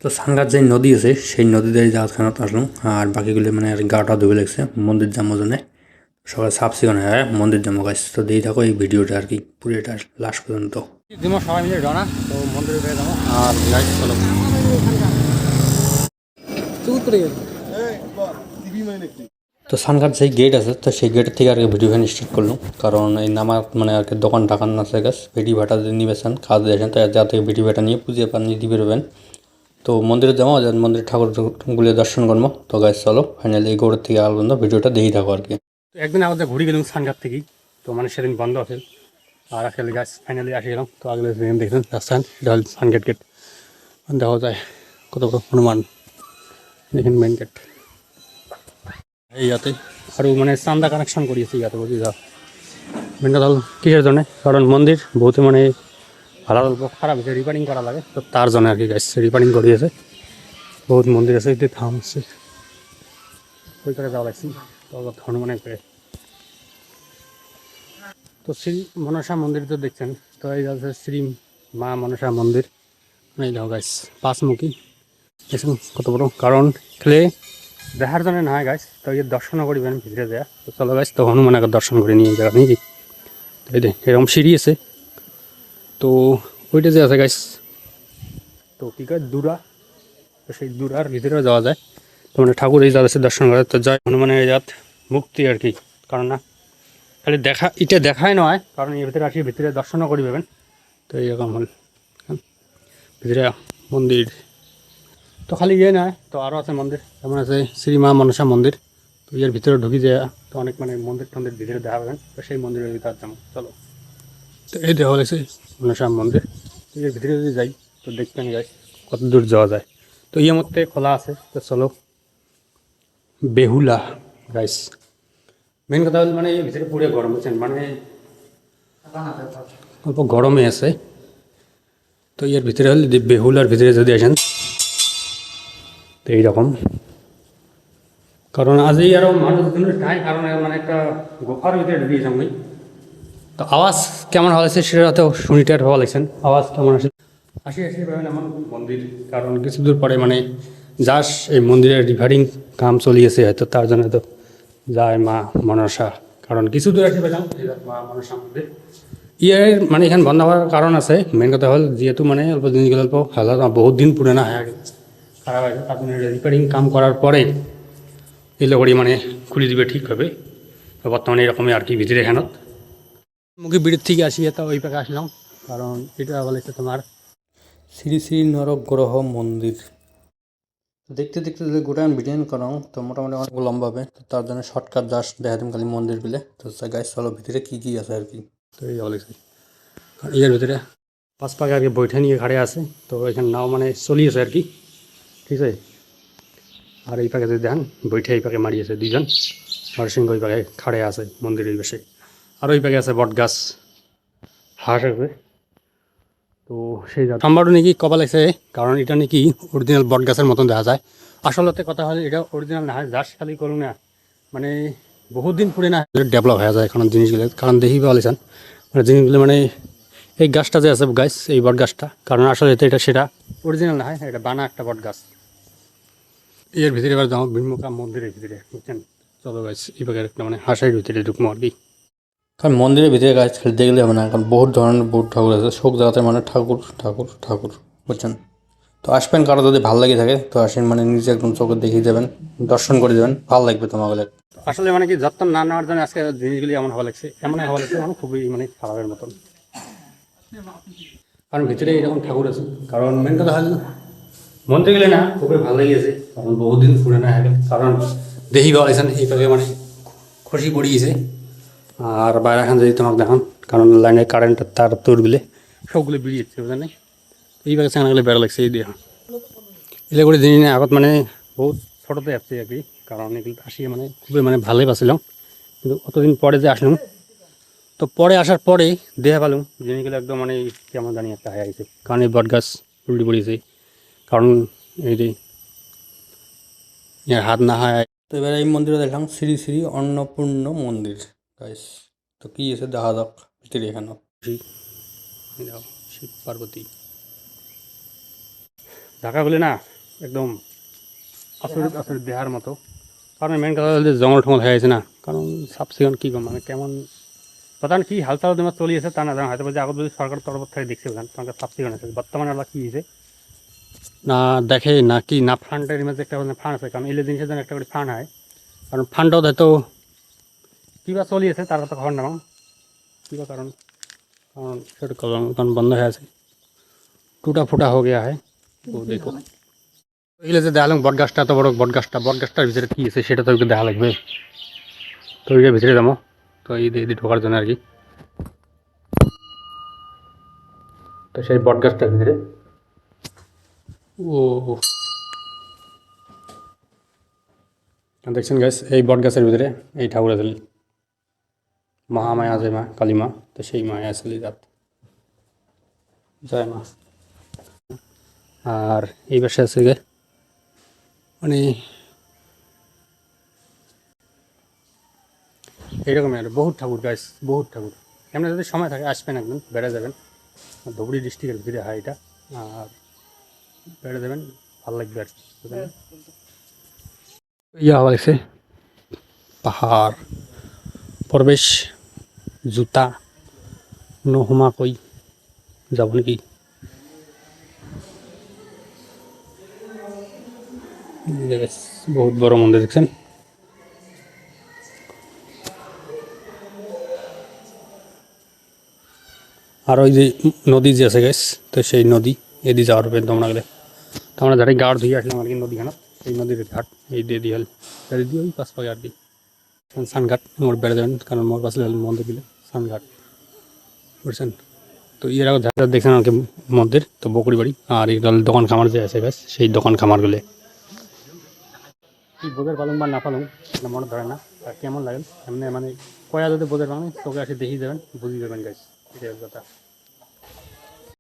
তো সাঙ্গার যে নদী আছে সেই নদীতে জাহাজখানাতে আসলাম আর বাকিগুলি মানে আর গাটা ধুবে লাগছে মন্দির যাবো জন্য সবাই সাফ সিকুন হ্যাঁ মন্দির যাবো গাছ তো দিয়ে থাকো এই ভিডিওটা আর কি পুরোটা লাস্ট পর্যন্ত সবাই মিলে ডানা তো মন্দিরে বেড়ে যাবো আর গাছ চলো তো সানঘাট যেই গেট আছে তো সেই গেটের থেকে আর কি ভিডিও ভ্যান স্টার্ট করলাম কারণ এই নামার মানে আর কি দোকান ঢাকান আছে গাছ ভিডিও ভাটা যদি নিবেছেন কাজ দিয়েছেন তো যা থেকে ভিডিও ভাটা নিয়ে পুজো পান নিয়ে দিবে বেরোবেন তো মন্দিরে যাবো মন্দিরের ঠাকুরগুলি দর্শন করবো তো গাছ চলো ফাইনালি এই গৌড়ের থেকে আলো বন্ধ ভিডিওটা দেখেই থাকো আর কি তো একদিন আমাদের ঘুরে গেলাম সানঘাট থেকেই তো মানে সেদিন বন্ধ আছে আর আসলে গাছ ফাইনালি আসে গেলাম তো আগলে দেখলেন রাস্তান এটা হল সানঘাট গেট দেখা যায় কত বড় হনুমান দেখেন মেন গেট এই ইয়াতে আর মানে চান্দা কানেকশন করিয়েছে ইয়াতে বুঝি যা মেন কথা হল কিসের জন্য কারণ মন্দির বহুত মানে ভালো খারাপ হয়েছে রিপেয়ারিং করা লাগে তো তার জন্য আর কি গাছ রিপেয়ারিং করিয়েছে বহুত মন্দির আছে এতে থামছে ওই করে যাওয়া লাগছে তো হনুমানের পেয়ে তো শ্রী মনসা মন্দির তো দেখছেন তো এই আছে শ্রী মা মনসা মন্দির এই দেখো গাছ পাঁচমুখী দেখুন কত বড় কারণ খেলে দেখার জন্য না হয় গাছ তো এই দর্শনও করিবেন ভিতরে দেয়া তো চলো গাছ তো হনুমান আগে দর্শন করে নিয়ে এই জায়গা নাকি তো এই দেখ এরকম সিঁড়ি আছে তো ওইটা যে আছে গাছ তো কী কয় দূরা তো সেই দূরার ভিতরেও যাওয়া যায় তো মানে ঠাকুর এই যাচ্ছে দর্শন করে তো যায় হনুমানের এই জাত মুক্তি আর কি কারণ না খালি দেখা এটা দেখাই নয় কারণ এর ভিতরে আসি ভিতরে দর্শনও করি পাবেন তো এইরকম হল ভিতরে মন্দির তো খালি ইয়ে নয় তো আরও আছে মন্দির যেমন আছে শ্রী মা মনসা মন্দির তো এর ভিতরে ঢুকি যায় তো অনেক মানে মন্দির টন্দির ভিতরে দেখা পাবেন তো সেই মন্দিরের ভিতরে যেমন চলো তো এই দেওয়া হয়েছে মনসা মন্দির তো এর ভিতরে যদি যাই তো দেখবেন যাই কত দূর যাওয়া যায় তো ইয়ের মধ্যে খোলা আছে তো চলো বেহুলা গাইস মেন কথা হল মানে এর ভিতরে পুরো গরম বুঝছেন মানে অল্প গরমে আছে তো এর ভিতরে হল বেহুলার ভিতরে যদি আসেন তো এইরকম কারণ আজই আরও মানুষজন টাই কারণ মানে একটা গোফার ভিতরে ঢুকিয়েছি আমি তো আওয়াজ কেমন হয়েছে সেটা তো শুনিটার হওয়া লাগছেন আওয়াজ কেমন আসে আসি পাবেন এমন মন্দির কারণ কিছু দূর পরে মানে যাস এই মন্দিরের রিভারিং কাম চলিয়েছে হয়তো তার জন্য তো যায় মা মনসা কারণ কিছু দূর আসি পেলাম মা মনসা মন্দির ইয়ের মানে এখানে বন্ধ হওয়ার কারণ আছে মেন কথা হল যেহেতু মানে অল্প জিনিসগুলো অল্প হাজার বহুত দিন পুরানা হয়ে গেছে খারাপ হয়েছে তার জন্য রিপেয়ারিং কাম করার পরে এগুলো করি মানে খুলে দিবে ঠিক হবে তো বর্তমানে এরকমই আর কি ভিতরে এখানত মুখে বিড়ির থেকে আসি তো ওই পাকে আসলাম কারণ এটা বলেছে তোমার শ্রী শ্রী নরগ্রহ মন্দির দেখতে দেখতে যদি গোটা ভিডিও করাম তো মোটামুটি অনেক লম্বা হবে তো তার জন্য শর্টকাট জাস্ট দেখা দিন খালি মন্দির বিলে তো গাইস চলো ভিতরে কী কী আছে আর কি তো এই বলেছে এর ভিতরে পাঁচ পাকে আর কি বৈঠা নিয়ে খাড়ে আছে তো এখানে নাও মানে চলিয়েছে আর কি ঠিক আছে আর এই পাকে যদি দেখেন বৈঠে এই পাকে মারিয়েছে দুইজন নরসিংহ ওই পাকে খাড়ে আছে মন্দিরের বেশে আর ওই পাকে আছে বট গাছ হাঁস আছে তো সেই সাম্বারও নাকি কপাল আছে কারণ এটা নাকি অরিজিনাল বট গাছের মতন দেখা যায় আসলতে কথা হলে এটা অরিজিনাল না হয় জাস্ট খালি করুন না মানে বহুত দিন পুরে না ডেভেলপ হয়ে যায় এখন জিনিসগুলো কারণ দেখি বলেছেন মানে জিনিসগুলো মানে এই গাছটা যে আছে গাছ এই বট গাছটা কারণ আসলে এটা সেটা অরিজিনাল না হয় এটা বানা একটা বট গাছ এর ভিতরে এবার যাও ভীমুখা মন্দিরের ভিতরে বুঝছেন চলো গাছ এই পাখের একটা মানে হাঁসের ভিতরে ঢুকবো আর কি কারণ মন্দিরের ভিতরে গাছ খেলতে গেলে হবে না কারণ বহুত ধরনের বহুত ঠাকুর আছে সব জায়গাতে মানে ঠাকুর ঠাকুর ঠাকুর বুঝছেন তো আসবেন কারো যদি ভালো লাগে থাকে তো আসেন মানে নিজে একদম চোখে দেখিয়ে যাবেন দর্শন করে দেবেন ভালো লাগবে তোমাকে আসলে মানে কি যত্ন না নেওয়ার জন্য আজকে জিনিসগুলি এমন হওয়া লাগছে এমন হওয়া লাগছে মানে খুবই মানে খারাপের মতন কারণ ভিতরে এরকম ঠাকুর আছে কারণ মেন কথা হল মন্দির গেলে না খুবই ভালো লেগেছে কারণ বহুদিন পুরে না হবে কারণ দেখি পাওয়াইছেন এইভাবে মানে খুশি পড়িয়েছে আর বাইরে এখন যদি তোমাকে দেখান কারণ লাইনের কারেন্টের তার তোরগুলো সবগুলো বেরিয়েছে বুঝলেন এইভাবে সেখানে বেড়া লাগছে এই দিয়ে এগুলো করে দিন আগত মানে বহুত ছোটোতে আসছে আর কি কারণ এগুলো আসিয়ে মানে খুবই মানে ভালোই পাচ্ছিলাম কিন্তু অতদিন পরে যে আসলাম তো পরে আসার পরে দেখা পেলাম জিনিসগুলো একদম মানে কেমন জানি একটা হয়ে গেছে কারণ এই বট গাছ উল্টি পড়িয়েছে কারণ এই যে হাত না হয় তো এবার এই মন্দিরে দেখলাম শ্রী শ্রী অন্নপূর্ণ মন্দির গাইস তো কি আছে দেখা যাক ভিতরে এখানে শিব পার্বতী ঢাকা বলে না একদম আচরিত আচরিত দেহার মতো। কারণ মেন কথা হল যে জঙ্গল টঙ্গল হয়ে আছে না, কারণ সাফ সিকুন কী মানে কেমন প্রধান কি হালচাল তোমার চলি আছে তা না জানো, হয়তো যে আগত যদি সরকার তরফ থেকে দেখছে তোমাকে সাফ সিকুন আছে। বর্তমানে আবার কী হয়েছে না দেখে না কি না ফান্ডের মধ্যে একটা ফান্ড আছে, কারণ এই জিনিসের জন্য একটা করে ফান্ড হয়, কারণ ফান্ডও হয়তো কীবা চলি আছে তার কথা খবর নেওয়া কীবা কারণ কারণ সেটা কারণ বন্ধ হয়ে আছে, টুটা ফুটা হয়ে গিয়া হয়। তো দেখো এগুলো যে দেখালাম বট গাছটা, এত বড় বট গাছটার ভিতরে কী আছে সেটা তো দেখা লাগবে। তো ওইটার ভিতরে যাবো, তো এই দিয়ে ঢোকার জন্য আর কি। তো সেই বট গাছটার ভিতরে ও দেখছেন গাছ, এই বট গাছের ভিতরে এই ঠাকুর আছে মহামায়া জয় মা কালী মা। তো সেই মায়া আসলে রাত জয় মা। আর এই পাশে আছে গে মানে এইরকমই আর বহুত ঠাকুর গাছ, বহুত ঠাকুর। এমনি যদি সময় থাকে আসবেন একদিন, বেড়ে যাবেন। ধুবড়ি ডিস্ট্রিক্টের ভিতরে হয় এটা, আর বেড়ে যাবেন, ভালো লাগবে আর কি। ইয়া হওয়া লাগছে পাহাড় প্রবেশ জুতা নহমা কই যাব নাকি। বহুত বড় মন্দির দেখছেন। আর ওই যে নদী যে আছে গেছ, তো সেই নদী এদি যাওয়ার পরে তোমরা গেলে তোমরা যারা গাড় ধুয়ে আসলাম আর কি নদীখানা, সেই নদীর ঘাট এই দিয়ে দিয়ে হল গাড়ি দিয়ে ওই পাঁচ পাকে আর কি সানঘাট মোর বেড়ে যাবেন, কারণ মোর পাশে হল মন্দির দিলে সানঘাট বুঝছেন। তো এর আগে যারা দেখছেন আর কি মন্দির, তো বকরি বাড়ি আর এই দোকান খামার যে আছে গাছ, সেই দোকান খামারগুলো কি বোধের পালং বা না পালং না মনে ধরে না, কেমন লাগে এমনি মানে কয়া যদি বোধের পালং তোকে আসে দেখি যাবেন বুঝি যাবেন গাছ, এটাই কথা।